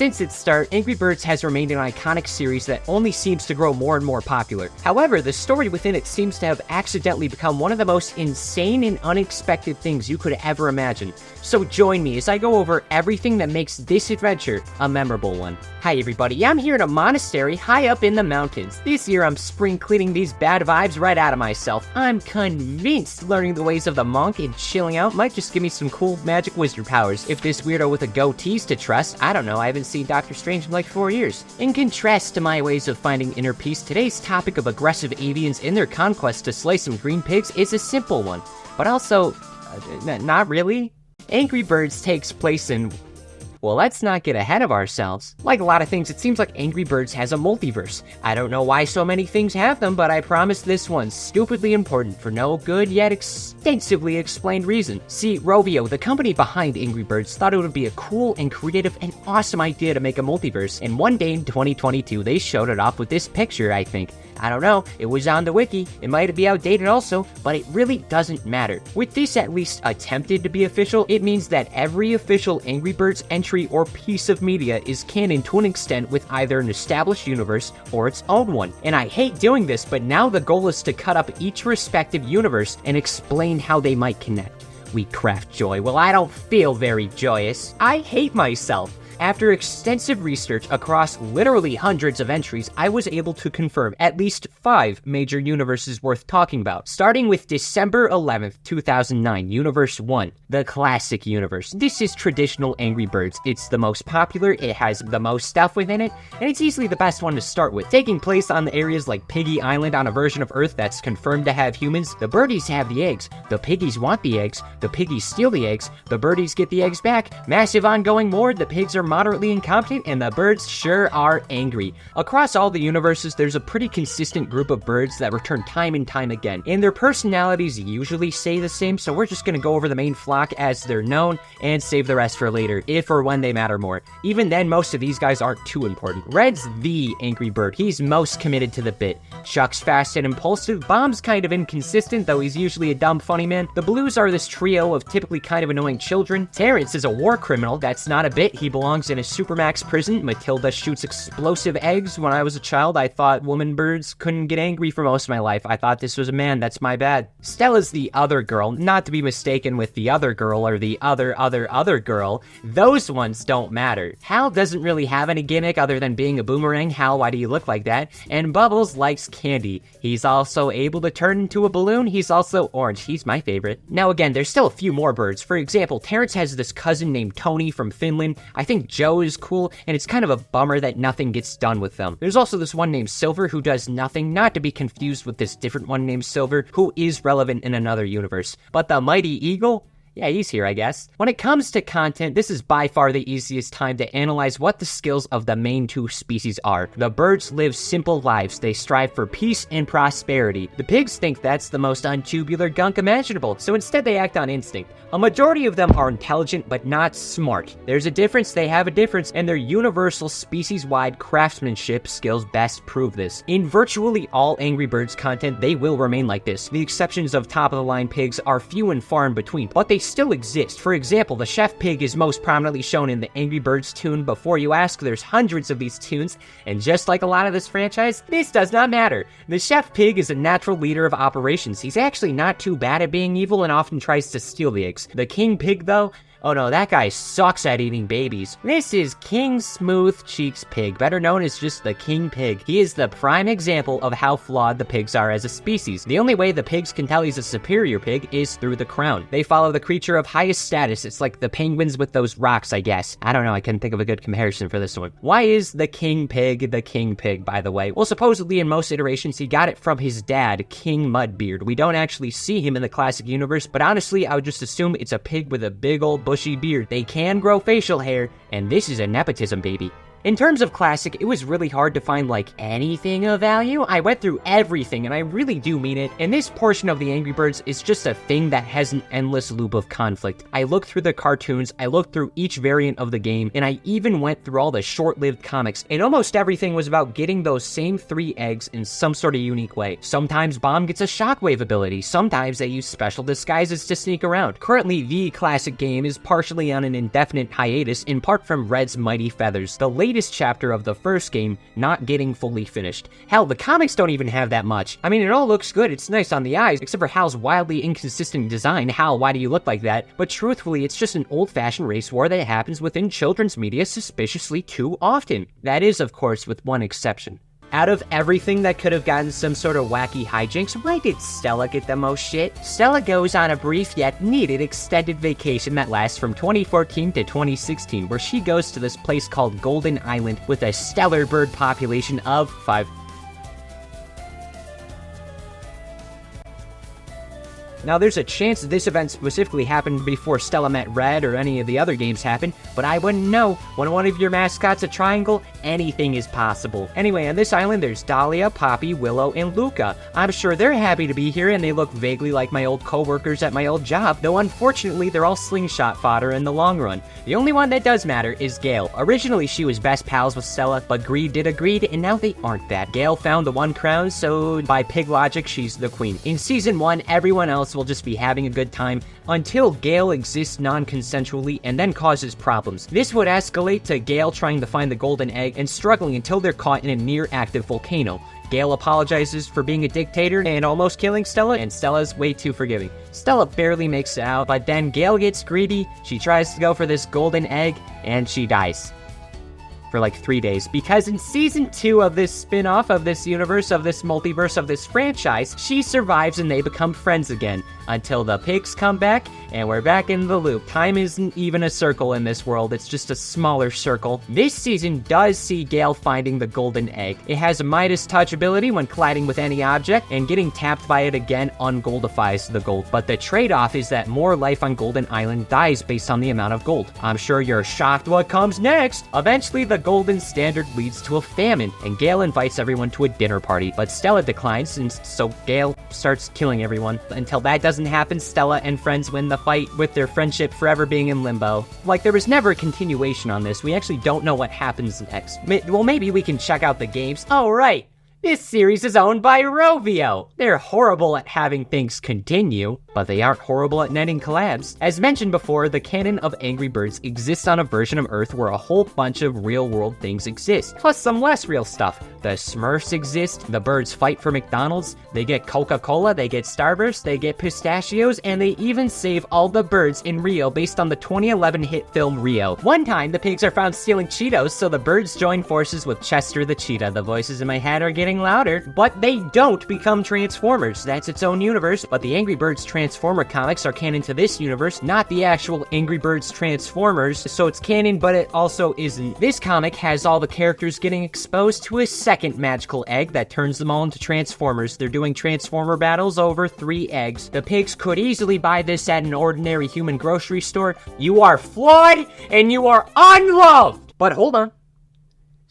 Since its start, Angry Birds has remained an iconic series that only seems to grow more and more popular. However, the story within it seems to have accidentally become one of the most insane and unexpected things you could ever imagine. So join me as I go over everything that makes this adventure a memorable one. Hi everybody, I'm here in a monastery high up in the mountains. This year I'm spring cleaning these bad vibes right out of myself. I'm convinced learning the ways of the monk and chilling out might just give me some cool magic wizard powers. If this weirdo with a goatee's to trust, I don't know, I haven't seen Doctor Strange in like 4 years. In contrast to my ways of finding inner peace, today's topic of aggressive avians and their conquest to slay some green pigs is a simple one. But also, not really. Angry Birds takes place in... Well, let's not get ahead of ourselves. Like a lot of things, it seems like Angry Birds has a multiverse. I don't know why so many things have them, but I promise this one's stupidly important for no good yet extensively explained reason. See, Rovio, the company behind Angry Birds, thought it would be a cool and creative and awesome idea to make a multiverse, and one day in 2022, they showed it off with this picture, I think. I don't know, it was on the wiki, it might be outdated also, but it really doesn't matter. With this at least attempted to be official, it means that every official Angry Birds entry or piece of media is canon to an extent with either an established universe or its own one. And I hate doing this, but now the goal is to cut up each respective universe and explain how they might connect. We craft joy. Well, I don't feel very joyous. I hate myself. After extensive research across literally hundreds of entries, I was able to confirm at least 5 major universes worth talking about. Starting with December 11th, 2009, Universe 1, the Classic Universe. This is traditional Angry Birds. It's the most popular, it has the most stuff within it, and it's easily the best one to start with. Taking place on the areas like Piggy Island on a version of Earth that's confirmed to have humans, the birdies have the eggs, the piggies want the eggs, the piggies steal the eggs, the birdies get the eggs back, massive ongoing war, the pigs are moderately incompetent, and the birds sure are angry. Across all the universes, there's a pretty consistent group of birds that return time and time again, and their personalities usually stay the same, so we're just gonna go over the main flock as they're known, and save the rest for later, if or when they matter more. Even then, most of these guys aren't too important. Red's the Angry Bird. He's most committed to the bit. Chuck's fast and impulsive. Bomb's kind of inconsistent, though he's usually a dumb funny man. The Blues are this trio of typically kind of annoying children. Terrence is a war criminal. That's not a bit. He belongs in a supermax prison. Matilda shoots explosive eggs. When I was a child, I thought woman birds couldn't get angry for most of my life. I thought this was a man. That's my bad. Stella's the other girl, not to be mistaken with the other girl or the other girl. Those ones don't matter. Hal doesn't really have any gimmick other than being a boomerang. Hal, why do you look like that? And Bubbles likes candy. He's also able to turn into a balloon. He's also orange. He's my favorite. Now again, there's still a few more birds. For example, Terrence has this cousin named Tony from Finland. I think Joe is cool, and it's kind of a bummer that nothing gets done with them. There's also this one named Silver who does nothing, not to be confused with this different one named Silver who is relevant in another universe. But the Mighty Eagle? Yeah, he's here, I guess. When it comes to content, this is by far the easiest time to analyze what the skills of the main two species are. The birds live simple lives. They strive for peace and prosperity. The pigs think that's the most untubular gunk imaginable, so instead they act on instinct. A majority of them are intelligent, but not smart. There's a difference, they have a difference, and their universal species-wide craftsmanship skills best prove this. In virtually all Angry Birds content, they will remain like this. The exceptions of top-of-the-line pigs are few and far in between, but they still exist. For example, the chef pig is most prominently shown in the Angry Birds tune. Before you ask, there's hundreds of these tunes, and just like a lot of this franchise, this does not matter. The chef pig is a natural leader of operations. He's actually not too bad at being evil and often tries to steal the eggs. The king pig, though, oh no, that guy sucks at eating babies. This is King Smooth Cheeks Pig, better known as just the King Pig. He is the prime example of how flawed the pigs are as a species. The only way the pigs can tell he's a superior pig is through the crown. They follow the creature of highest status. It's like the penguins with those rocks, I guess. I don't know, I couldn't think of a good comparison for this one. Why is the King Pig the King Pig, by the way? Well, supposedly in most iterations, he got it from his dad, King Mudbeard. We don't actually see him in the classic universe, but honestly, I would just assume it's a pig with a big old bushy beard. They can grow facial hair, and this is a nepotism baby. In terms of classic, it was really hard to find like anything of value. I went through everything, and I really do mean it, and this portion of the Angry Birds is just a thing that has an endless loop of conflict. I looked through the cartoons, I looked through each variant of the game, and I even went through all the short-lived comics, and almost everything was about getting those same 3 eggs in some sort of unique way. Sometimes Bomb gets a shockwave ability, sometimes they use special disguises to sneak around. Currently, the classic game is partially on an indefinite hiatus, in part from Red's Mighty Feathers, the latest chapter of the first game not getting fully finished. Hell, the comics don't even have that much. I mean, it all looks good, it's nice on the eyes, except for Hal's wildly inconsistent design. Hal, why do you look like that? But truthfully, it's just an old-fashioned race war that happens within children's media suspiciously too often. That is, of course, with one exception. Out of everything that could have gotten some sort of wacky hijinks, why did Stella get the most shit? Stella goes on a brief yet needed extended vacation that lasts from 2014 to 2016, where she goes to this place called Golden Island with a stellar bird population of 5. Now, there's a chance that this event specifically happened before Stella met Red or any of the other games happened, but I wouldn't know. When one of your mascots a triangle, anything is possible. Anyway, on this island, there's Dahlia, Poppy, Willow, and Luca. I'm sure they're happy to be here, and they look vaguely like my old co-workers at my old job, though unfortunately, they're all slingshot fodder in the long run. The only one that does matter is Gale. Originally, she was best pals with Stella, but greed did agreed, and now they aren't that. Gale found the one crown, so by pig logic, she's the queen. In Season 1, everyone else will just be having a good time until Gale exists non-consensually and then causes problems. This would escalate to Gale trying to find the golden egg and struggling until they're caught in a near-active volcano. Gale apologizes for being a dictator and almost killing Stella, and Stella's way too forgiving. Stella barely makes it out, but then Gale gets greedy, she tries to go for this golden egg, and she dies. For like 3 days, because in Season 2 of this spin-off of this universe, of this multiverse, of this franchise, she survives and they become friends again, until the pigs come back, and we're back in the loop. Time isn't even a circle in this world, it's just a smaller circle. This season does see Gale finding the golden egg. It has a Midas touch ability when colliding with any object, and getting tapped by it again ungoldifies the gold. But the trade-off is that more life on Golden Island dies based on the amount of gold. I'm sure you're shocked what comes next! Eventually, the golden standard leads to a famine, and Gale invites everyone to a dinner party, but Stella declines, and so Gale starts killing everyone. Until that doesn't happen, Stella and friends win the fight, with their friendship forever being in limbo. Like, there was never a continuation on this. We actually don't know what happens next. Well, maybe we can check out the games. Oh, right! This series is owned by Rovio. They're horrible at having things continue, but they aren't horrible at netting collabs. As mentioned before, the canon of Angry Birds exists on a version of Earth where a whole bunch of real-world things exist, plus some less real stuff. The Smurfs exist, the birds fight for McDonald's, they get Coca-Cola, they get Starburst, they get pistachios, and they even save all the birds in Rio based on the 2011 hit film Rio. One time, the pigs are found stealing Cheetos, so the birds join forces with Chester the cheetah. The voices in my head are getting louder, but they don't become Transformers. That's its own universe, but the Angry Birds Transformer comics are canon to this universe, not the actual Angry Birds Transformers, so it's canon, but it also isn't. This comic has all the characters getting exposed to a second magical egg that turns them all into Transformers. They're doing Transformer battles over 3 eggs. The pigs could easily buy this at an ordinary human grocery store. You are flawed, and you are unloved! But hold on.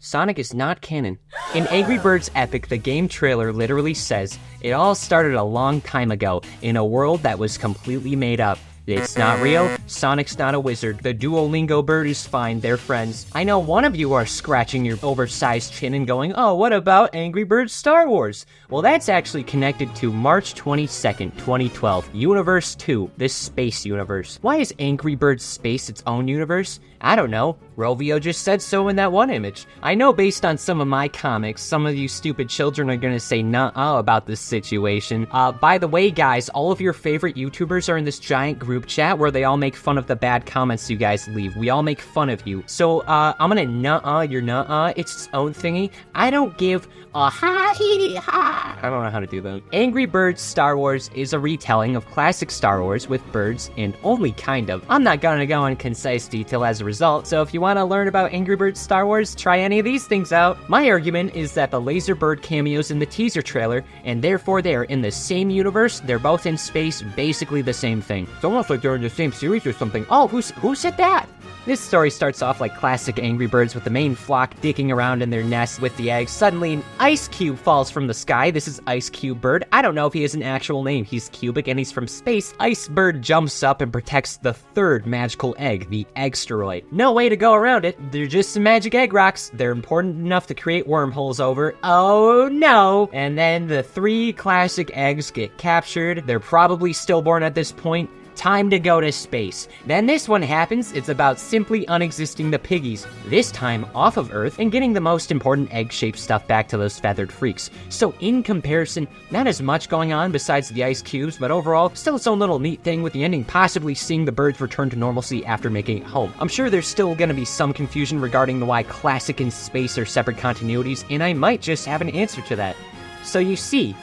Sonic is not canon. In Angry Birds Epic, the game trailer literally says, "It all started a long time ago, in a world that was completely made up. It's not real, Sonic's not a wizard, the Duolingo bird is fine, they're friends." I know one of you are scratching your oversized chin and going, "Oh, what about Angry Birds Star Wars?" Well, that's actually connected to March 22nd, 2012, Universe 2, this space universe. Why is Angry Birds Space its own universe? I don't know. Rovio just said so in that one image. I know based on some of my comics, some of you stupid children are gonna say nuh-uh about this situation. By the way, guys, all of your favorite YouTubers are in this giant group chat where they all make fun of the bad comments you guys leave. We all make fun of you. So, I'm gonna nuh-uh your nuh-uh. It's its own thingy. I don't give a ha-hee-ha. I don't know how to do that. Angry Birds Star Wars is a retelling of classic Star Wars with birds, and only kind of. I'm not gonna go in concise detail as a result, so if you want to learn about Angry Birds Star Wars, try any of these things out. My argument is that the laser bird cameos in the teaser trailer, and therefore they are in the same universe, they're both in space, basically the same thing. It's almost like they're in the same series or something. Oh, who said that? This story starts off like classic Angry Birds with the main flock digging around in their nest with the eggs. Suddenly, an ice cube falls from the sky. This is Ice Cube Bird. I don't know if he has an actual name. He's cubic and he's from space. Ice Bird jumps up and protects the third magical egg, the Eggsteroid. No way to go around it. They're just some magic egg rocks. They're important enough to create wormholes over. Oh no! And then the 3 classic eggs get captured. They're probably stillborn at this point. Time to go to space. Then this one happens. It's about simply unexisting the piggies, this time off of Earth, and getting the most important egg-shaped stuff back to those feathered freaks. So in comparison, not as much going on besides the ice cubes, but overall, still its own little neat thing with the ending possibly seeing the birds return to normalcy after making it home. I'm sure there's still gonna be some confusion regarding the why classic and space are separate continuities, and I might just have an answer to that. So you see,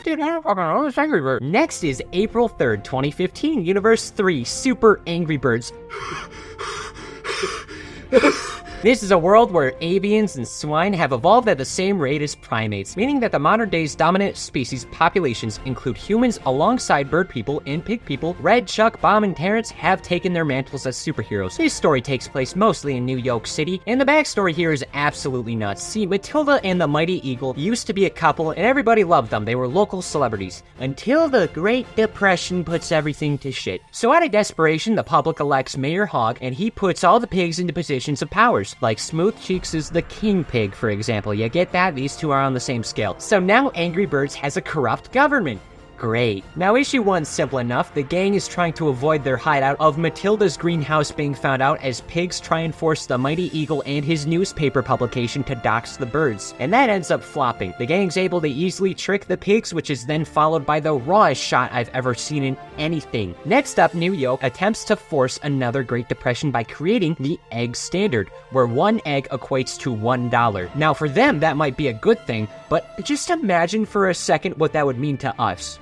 dude, I don't fucking know this Angry Bird. Next is April 3rd, 2015, Universe 3, Super Angry Birds. This is a world where avians and swine have evolved at the same rate as primates, meaning that the modern day's dominant species populations include humans alongside bird people and pig people. Red, Chuck, Bomb, and Terrence have taken their mantles as superheroes. This story takes place mostly in New York City, and the backstory here is absolutely nuts. See, Matilda and the Mighty Eagle used to be a couple, and everybody loved them. They were local celebrities, until the Great Depression puts everything to shit. So out of desperation, the public elects Mayor Hogg, and he puts all the pigs into positions of powers. Like Smooth Cheeks is the king pig, for example. You get that? These two are on the same scale. So now Angry Birds has a corrupt government. Great. Now issue 1's simple enough. The gang is trying to avoid their hideout of Matilda's greenhouse being found out as pigs try and force the Mighty Eagle and his newspaper publication to dox the birds. And that ends up flopping. The gang's able to easily trick the pigs, which is then followed by the rawest shot I've ever seen in anything. Next up, New York attempts to force another Great Depression by creating the egg standard, where 1 egg equates to $1. Now for them, that might be a good thing, but just imagine for a second what that would mean to us.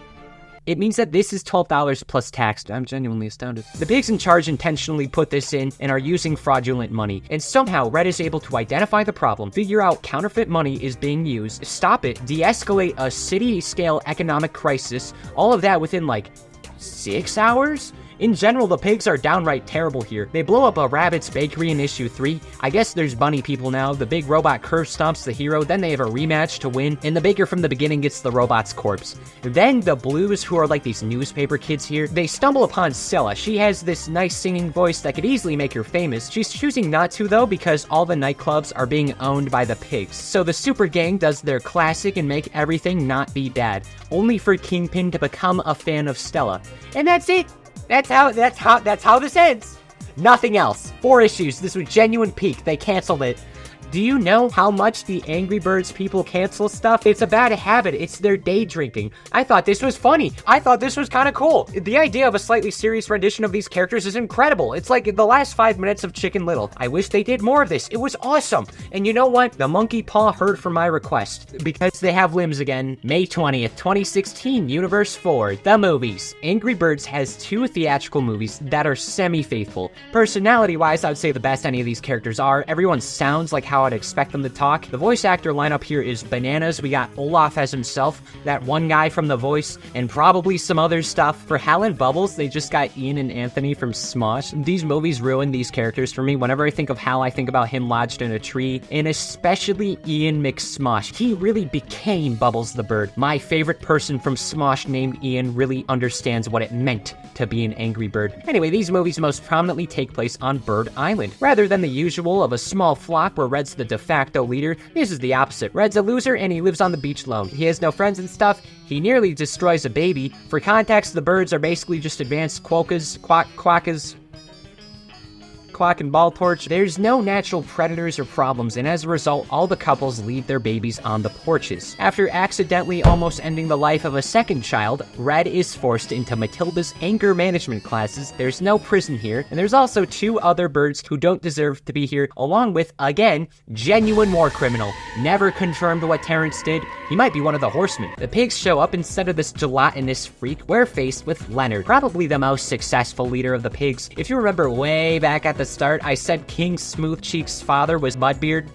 It means that this is $12 plus tax. I'm genuinely astounded. The pigs in charge intentionally put this in and are using fraudulent money. And somehow, Red is able to identify the problem, figure out counterfeit money is being used, stop it, de-escalate a city-scale economic crisis, all of that within like 6 hours? In general, the pigs are downright terrible here. They blow up a rabbit's bakery in issue 3. I guess there's bunny people now. The big robot curve stomps the hero, then they have a rematch to win, and the baker from the beginning gets the robot's corpse. Then the blues, who are like these newspaper kids here, they stumble upon Scylla. She has this nice singing voice that could easily make her famous. She's choosing not to though, because all the nightclubs are being owned by the pigs. So the super gang does their classic and make everything not be bad, only for Kingpin to become a fan of Stella. And that's it. That's how this ends. Nothing else. 4 issues. This was genuine peak. They canceled it. Do you know how much the Angry Birds people cancel stuff? It's a bad habit. It's their day drinking. I thought this was funny. I thought this was kind of cool. The idea of a slightly serious rendition of these characters is incredible. It's like the last 5 minutes of Chicken Little. I wish they did more of this. It was awesome. And you know what? The monkey paw heard from my request because they have limbs again. May 20th, 2016, Universe 4, the movies. Angry Birds has 2 theatrical movies that are semi-faithful. Personality-wise, I would say the best any of these characters are. Everyone sounds like how I'd expect them to talk. The voice actor lineup here is bananas. We got Olaf as himself, that one guy from The Voice, and probably some other stuff. For Hal and Bubbles, they just got Ian and Anthony from Smosh. These movies ruin these characters for me. Whenever I think of Hal, I think about him lodged in a tree, and especially Ian McSmosh. He really became Bubbles the Bird. My favorite person from Smosh named Ian really understands what it meant to be an Angry Bird. Anyway, these movies most prominently take place on Bird Island. Rather than the usual of a small flock where Red's the de facto leader, this is the opposite. Red's a loser and he lives on the beach alone. He has no friends and stuff. He nearly destroys a baby. For context, the birds are basically just advanced quokkas, quackas, Quack and Ball Torch. There's no natural predators or problems, and as a result, all the couples leave their babies on the porches. After accidentally almost ending the life of a second child, Red is forced into Matilda's anger management classes. There's no prison here, and there's also 2 other birds who don't deserve to be here, along with, again, genuine war criminal. Never confirmed what Terrence did. He might be one of the horsemen. The pigs show up instead of this gelatinous freak. We're faced with Leonard, probably the most successful leader of the pigs. If you remember way back at the start, I said King Smooth Cheek's father was Mudbeard.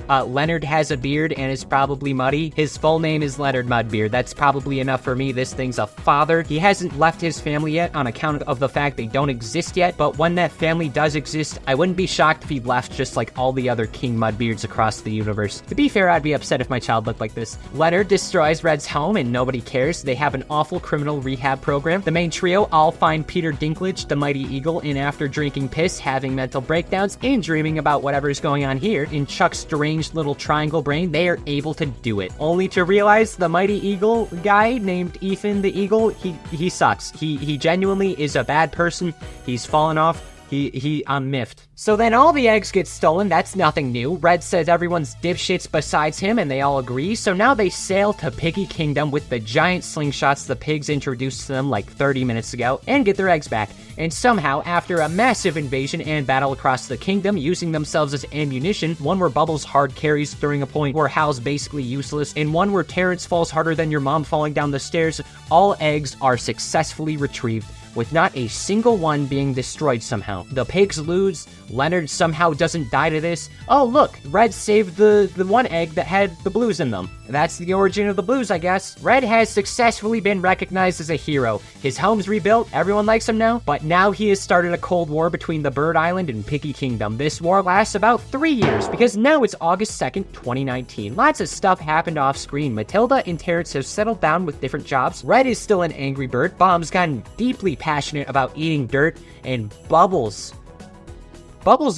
Leonard has a beard and is probably muddy. His full name is Leonard Mudbeard. That's probably enough for me. This thing's a father. He hasn't left his family yet on account of the fact they don't exist yet, but when that family does exist, I wouldn't be shocked if he left just like all the other King Mudbeards across the universe. To be fair, I'd be upset if my child looked like this. Leonard destroys Red's home and nobody cares. They have an awful criminal rehab program. The main trio all find Peter Dinklage, the Mighty Eagle, and after drinking piss, having mental breakdowns, and dreaming about whatever's going on here, in Chuck's deranged little triangle brain, they are able to do it. Only to realize the Mighty Eagle guy named Ethan the Eagle, he sucks. He genuinely is a bad person. He's fallen off. I'm miffed. So then all the eggs get stolen, that's nothing new. Red says everyone's dipshits besides him and they all agree, so now they sail to Piggy Kingdom with the giant slingshots the pigs introduced to them like 30 minutes ago, and get their eggs back. And somehow, after a massive invasion and battle across the kingdom, using themselves as ammunition, one where Bubbles hard carries during a point where Hal's basically useless, and one where Terrence falls harder than your mom falling down the stairs, all eggs are successfully retrieved, with not a single one being destroyed somehow. The pigs lose, Leonard somehow doesn't die to this. Oh look, Red saved the one egg that had the blues in them. That's the origin of the blues, I guess. Red has successfully been recognized as a hero. His home's rebuilt, everyone likes him now, but now he has started a cold war between the Bird Island and Piggy Kingdom. This war lasts about 3 years, because now it's August 2nd, 2019. Lots of stuff happened off screen. Matilda and Terrence have settled down with different jobs. Red is still an angry bird. Bomb's gotten deeply passionate about eating dirt, and Bubbles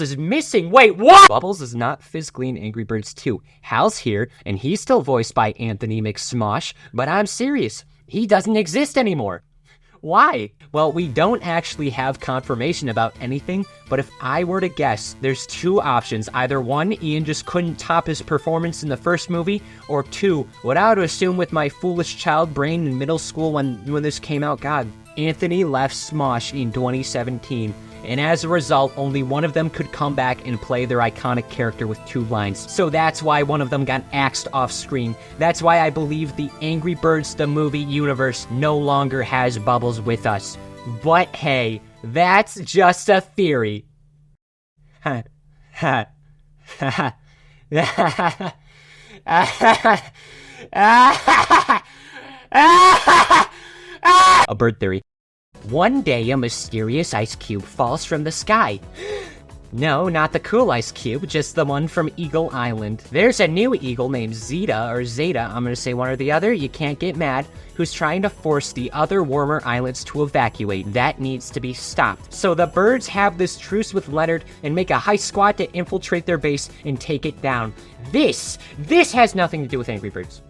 is missing. Wait, what? Bubbles is not physically in Angry Birds 2. Hal's here, and he's still voiced by Anthony McSmosh, but I'm serious. He doesn't exist anymore. Why? Well, we don't actually have confirmation about anything, but if I were to guess, there's two options. Either one, Ian just couldn't top his performance in the first movie, or two, what I would assume with my foolish child brain in middle school when this came out, God, Anthony left Smosh in 2017. And as a result, only one of them could come back and play their iconic character with 2 lines. So that's why one of them got axed off screen. That's why I believe the Angry Birds the movie universe no longer has Bubbles with us. But hey, that's just a theory. Ha ha ha ha. A bird theory. One day, a mysterious ice cube falls from the sky. No, not the cool ice cube, just the one from Eagle Island. There's a new eagle named Zeta, I'm gonna say one or the other, you can't get mad, who's trying to force the other warmer islands to evacuate. That needs to be stopped. So the birds have this truce with Leonard and make a high squad to infiltrate their base and take it down. This has nothing to do with Angry Birds.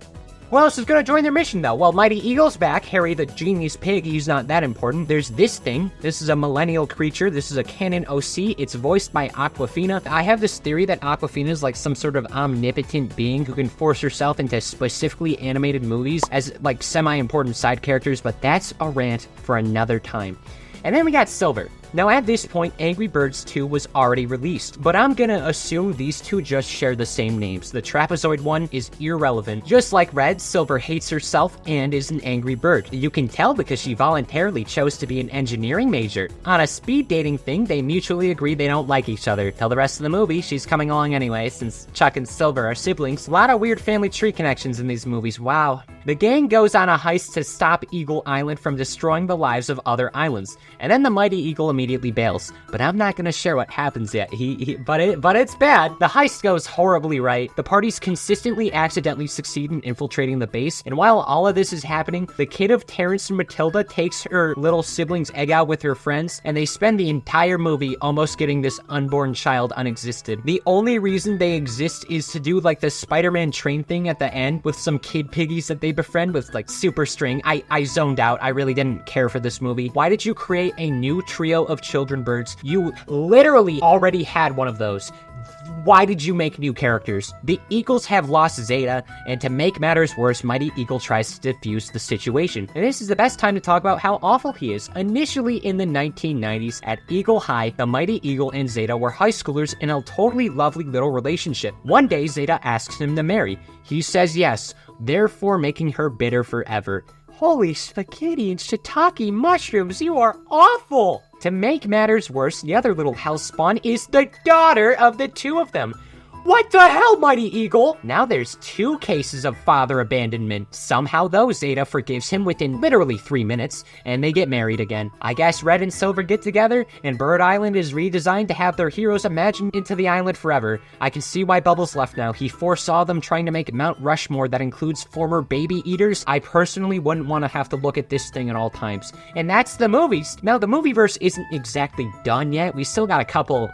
Who else is gonna join their mission, though? Well, Mighty Eagle's back. Harry the genius pig, he's not that important. There's this thing. This is a millennial creature. This is a canon OC. It's voiced by Aquafina. I have this theory that Aquafina is like some sort of omnipotent being who can force herself into specifically animated movies as like semi-important side characters, but that's a rant for another time. And then we got Silver. Now at this point, Angry Birds 2 was already released, but I'm gonna assume these two just share the same names. The trapezoid one is irrelevant. Just like Red, Silver hates herself and is an angry bird. You can tell because she voluntarily chose to be an engineering major. On a speed dating thing, they mutually agree they don't like each other. Tell the rest of the movie, she's coming along anyway, since Chuck and Silver are siblings. A lot of weird family tree connections in these movies, wow. The gang goes on a heist to stop Eagle Island from destroying the lives of other islands, and then the Mighty Eagle immediately bails. But I'm not gonna share what happens yet. But it's bad. The heist goes horribly right. The parties consistently accidentally succeed in infiltrating the base, and while all of this is happening, the kid of Terrence and Matilda takes her little sibling's egg out with her friends, and they spend the entire movie almost getting this unborn child unexisted. The only reason they exist is to do like the Spider-Man train thing at the end with some kid piggies that they befriend with like super string. I zoned out. I really didn't care for this movie. Why did you create a new trio of children birds? You literally already had one of those. Why did you make new characters? The Eagles have lost Zeta, and to make matters worse, Mighty Eagle tries to defuse the situation. And this is the best time to talk about how awful he is. Initially in the 1990s, at Eagle High, the Mighty Eagle and Zeta were high schoolers in a totally lovely little relationship. One day, Zeta asks him to marry. He says yes, therefore making her bitter forever. Holy spaghetti and shiitake mushrooms, you are awful! To make matters worse, the other little house spawn is the daughter of the two of them. What the hell, Mighty Eagle? Now there's 2 cases of father abandonment. Somehow though, Zeta forgives him within literally 3 minutes, and they get married again. I guess Red and Silver get together, and Bird Island is redesigned to have their heroes imagined into the island forever. I can see why Bubbles left now. He foresaw them trying to make Mount Rushmore that includes former baby eaters. I personally wouldn't want to have to look at this thing at all times. And that's the movies. Now, the movieverse isn't exactly done yet. We still got a couple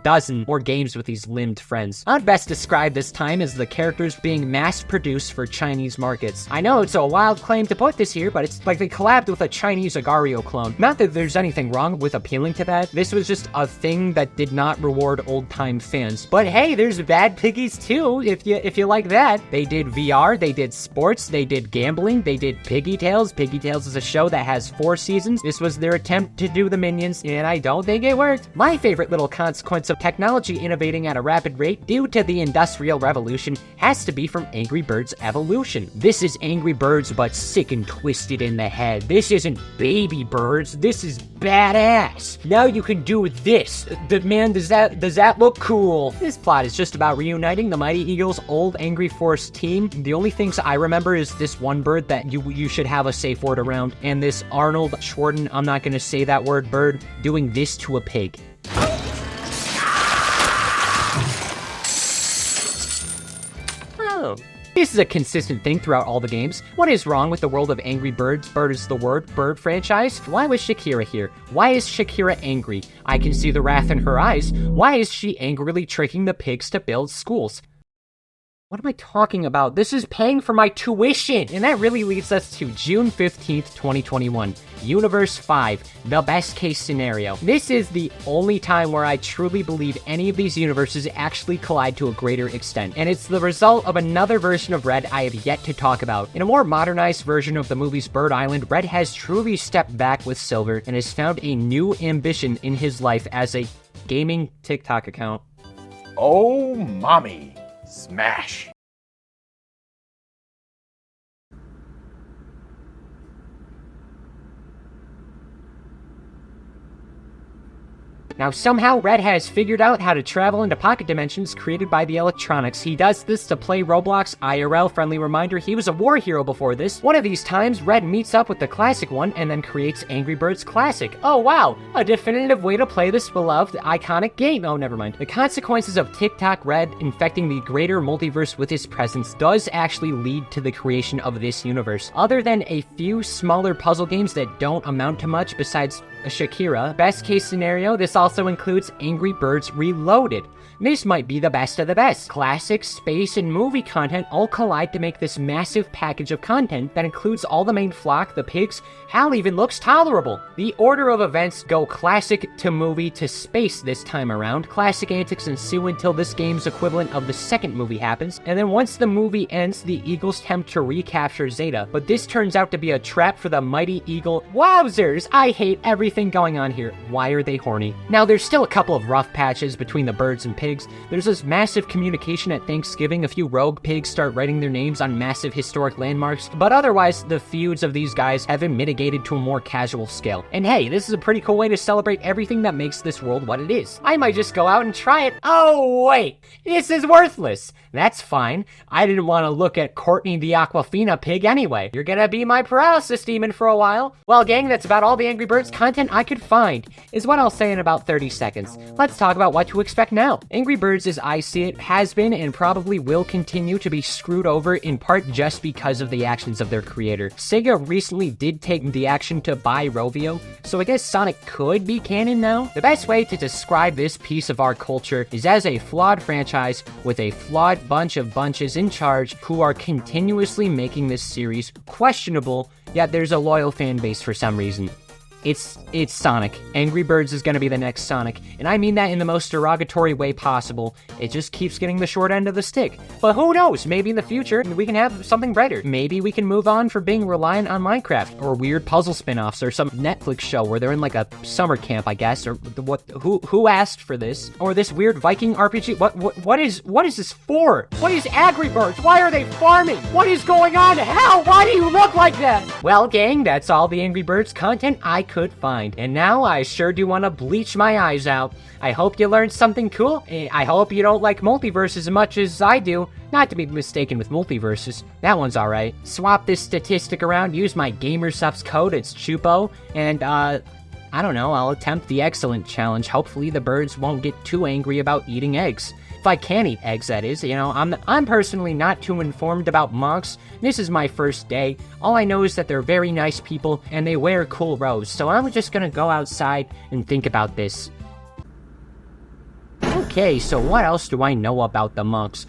dozen more games with these limbed friends. I'd best describe this time as the characters being mass-produced for Chinese markets. I know it's a wild claim to put this here, but it's like they collabed with a Chinese Agario clone. Not that there's anything wrong with appealing to that. This was just a thing that did not reward old-time fans. But hey, there's bad piggies too, if you like that. They did VR, they did sports, they did gambling, they did Piggy Tales. Piggy Tales is a show that has 4 seasons. This was their attempt to do the Minions, and I don't think it worked. My favorite little consequence of technology innovating at a rapid rate due to the Industrial Revolution has to be from Angry Birds Evolution. This is Angry Birds but sick and twisted in the head. This isn't baby birds, this is badass. Now you can do this. Man, does that look cool? This plot is just about reuniting the Mighty Eagle's old Angry Force team. The only things I remember is this one bird that you should have a safe word around, and this Arnold Schwarten, I'm not gonna say that word, bird, doing this to a pig. This is a consistent thing throughout all the games. What is wrong with the world of Angry Birds? Bird is the word. Bird franchise? Why was Shakira here? Why is Shakira angry? I can see the wrath in her eyes. Why is she angrily tricking the pigs to build schools? What am I talking about? This is paying for my tuition! And that really leads us to June 15th, 2021. Universe 5, the best case scenario. This is the only time where I truly believe any of these universes actually collide to a greater extent. And it's the result of another version of Red I have yet to talk about. In a more modernized version of the movie's Bird Island, Red has truly stepped back with Silver and has found a new ambition in his life as a gaming TikTok account. Oh, mommy. Smash. Now, somehow Red has figured out how to travel into pocket dimensions created by the electronics. He does this to play Roblox IRL. Friendly reminder, he was a war hero before this. One of these times, Red meets up with the classic one and then creates Angry Birds Classic. Oh wow, a definitive way to play this beloved, iconic game. Oh, never mind. The consequences of TikTok Red infecting the greater multiverse with his presence does actually lead to the creation of this universe. Other than a few smaller puzzle games that don't amount to much besides Shakira, best case scenario, this also includes Angry Birds Reloaded. This might be the best of the best. Classic, space, and movie content all collide to make this massive package of content that includes all the main flock, the pigs. Hal even looks tolerable. The order of events go classic to movie to space this time around. Classic antics ensue until this game's equivalent of the second movie happens, and then once the movie ends, the Eagles attempt to recapture Zeta, but this turns out to be a trap for the Mighty Eagle. Wowzers! I hate everything going on here. Why are they horny? Now, there's still a couple of rough patches between the birds and pigs. There's this massive communication at Thanksgiving. A few rogue pigs start writing their names on massive historic landmarks, but otherwise, the feuds of these guys have been mitigated to a more casual scale. And hey, this is a pretty cool way to celebrate everything that makes this world what it is. I might just go out and try it. Oh, wait, this is worthless. That's fine. I didn't want to look at Courtney the Aquafina pig anyway. You're gonna be my paralysis demon for a while. Well, gang, that's about all the Angry Birds content I could find, is what I'll say in about 30 seconds. Let's talk about what to expect now. Angry Birds, as I see it, has been and probably will continue to be screwed over in part just because of the actions of their creator. Sega recently did take the action to buy Rovio, so I guess Sonic could be canon now. The best way to describe this piece of our culture is as a flawed franchise with a flawed bunches in charge who are continuously making this series questionable, yet there's a loyal fan base for some reason. It's Sonic. Angry Birds is gonna be the next Sonic, and I mean that in the most derogatory way possible. It just keeps getting the short end of the stick. But who knows, maybe in the future we can have something brighter. Maybe we can move on from being reliant on Minecraft, or weird puzzle spin-offs, or some Netflix show where they're in like a summer camp, I guess, or who asked for this? Or this weird Viking RPG? What is this for? What is Angry Birds? Why are they farming? What is going on? How? Why do you look like that? Well, gang, that's all the Angry Birds content I could find. And now I sure do want to bleach my eyes out. I hope you learned something cool. I hope you don't like multiverses as much as I do. Not to be mistaken with multiverses. That one's alright. Swap this statistic around, use my Gamersupps code, it's Choopo, and I don't know, I'll attempt the excellent challenge. Hopefully the birds won't get too angry about eating eggs. If I can eat eggs, that is. You know, I'm personally not too informed about monks. This is my first day. All I know is that they're very nice people, and they wear cool robes. So I'm just gonna go outside and think about this. Okay, so what else do I know about the monks?